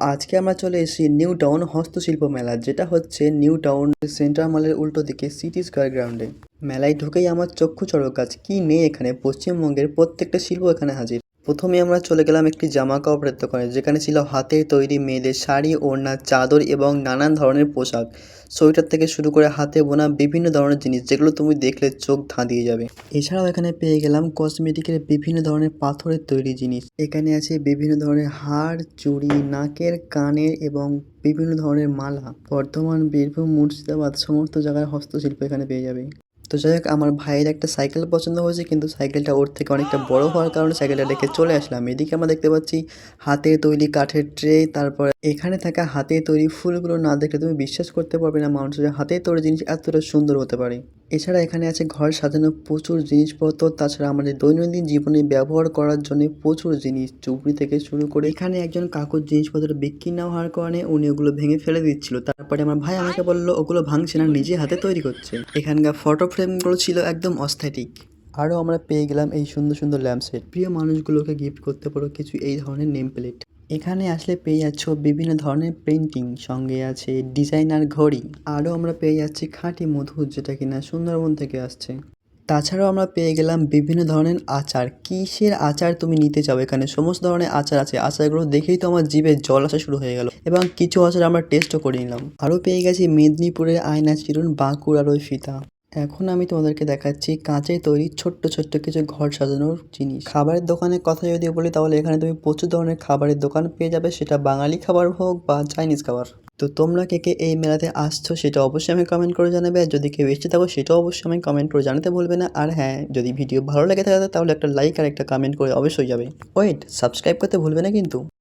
আজকে আমরা চলে এসেছি নিউ টাউন হস্তশিল্প মেলা, যেটা হচ্ছে নিউ টাউন সেন্ট্রাল মলের উল্টো দিকে সিটি স্কয়ার গ্রাউন্ডে। মেলায় ঢুকেই আমার চক্ষু চড়ক গাছ, কি নেই এখানে! পশ্চিমবঙ্গের প্রত্যেকটা শিল্প এখানে হাজির। প্রথমে আমরা চলে গেলাম একটি জামা কাপড়ের দোকানে, যেখানে ছিল হাতের তৈরি মেয়েদের শাড়ি, ওড়না, চাদর এবং নানান ধরনের পোশাক। সোয়েটার থেকে শুরু করে হাতে বোনা বিভিন্ন ধরনের জিনিস, যেগুলো তুমি দেখলে চোখ ধাঁধিয়ে যাবে। এছাড়াও এখানে পেয়ে গেলাম কসমেটিকের বিভিন্ন ধরনের পাথরের তৈরি জিনিস। এখানে আছে বিভিন্ন ধরনের হার, চুড়ি, নাকের, কানের এবং বিভিন্ন ধরনের মালা। বর্ধমান, বীরভূম, মুর্শিদাবাদ সমস্ত জায়গায় হস্তশিল্প এখানে পেয়ে যাবে। তো যাই হোক, আমার ভাইয়ের একটা সাইকেল পছন্দ হয়েছে, কিন্তু সাইকেলটা ওর থেকে অনেকটা বড় হওয়ার কারণে সাইকেলটা রেখে চলে আসলাম। এদিকে আমরা দেখতে পাচ্ছি হাতে তৈরি কাঠের ট্রে, তারপরে এখানে থাকা হাতে তৈরি ফুলগুলো না দেখলে তুমি বিশ্বাস করতে পারবে না মানুষের হাতে তৈরি জিনিস এতটা সুন্দর হতে পারে। এছাড়া এখানে আছে ঘর সাজানো প্রচুর জিনিসপত্র, তাছাড়া আমাদের দৈনন্দিন জীবনে ব্যবহার করার জন্য প্রচুর জিনিস, চুপড়ি থেকে শুরু করে। এখানে একজন কাকুর জিনিসপত্র বিক্রি না হওয়ার কারণে উনি ওগুলো ভেঙে ফেলে দিচ্ছিল। তারপরে আমার ভাই আমাকে বললো ওগুলো ভাঙছে না, নিজে হাতে তৈরি করছে। এখানকার ফটো ফ্রেমগুলো ছিল একদম অস্থেটিক। আরও আমরা পেয়ে গেলাম এই সুন্দর সুন্দর ল্যাম্পসেট, প্রিয় মানুষগুলোকে গিফট করতে পারো কিছু এই ধরনের নেম প্লেট। এখানে আসলে পেয়ে যাচ্ছ বিভিন্ন ধরনের প্রিন্টিং, সঙ্গে আছে ডিজাইনার ঘড়ি। আরও আমরা পেয়ে যাচ্ছি খাঁটি মধু, যেটা কিনা সুন্দরবন থেকে আসছে। তাছাড়াও আমরা পেয়ে গেলাম বিভিন্ন ধরনের আচার। কিসের আচার তুমি নিতে চাও, এখানে সমস্ত ধরনের আচার আছে। আচারগুলো দেখেই তো আমার জিভে জল আসা শুরু হয়ে গেল, এবং কিছু আচার আমরা টেস্টও করে নিলাম। আরও পেয়ে গেছি মেদিনীপুরের আয়না চিরুন, বাঁকুড়ার ওই ফিতা। এখন আমি তোমাদেরকে দেখাচ্ছি কাঁচে তৈরি ছোট্ট ছোট্ট কিছু ঘর সাজানোর জিনিস। খাবারের দোকানের কথা যদি বলি, তাহলে এখানে তুমি প্রচুর ধরনের খাবারের দোকান পেয়ে যাবে, সেটা বাঙালি খাবার হোক বা চাইনিজ খাবার। তো তোমরা কে কে এই মেলাতে আসছো সেটা অবশ্যই আমি কমেন্ট করে জানাবে, আর যদি কেউ এসে থাকো সেটাও অবশ্যই আমি কমেন্ট করে জানাতে ভুলবে না। আর হ্যাঁ, যদি ভিডিও ভালো লেগে থাকে তাহলে একটা লাইক আর একটা কমেন্ট করে অবশ্যই যাবে। ওয়েট, সাবস্ক্রাইব করতে ভুলবে না কিন্তু।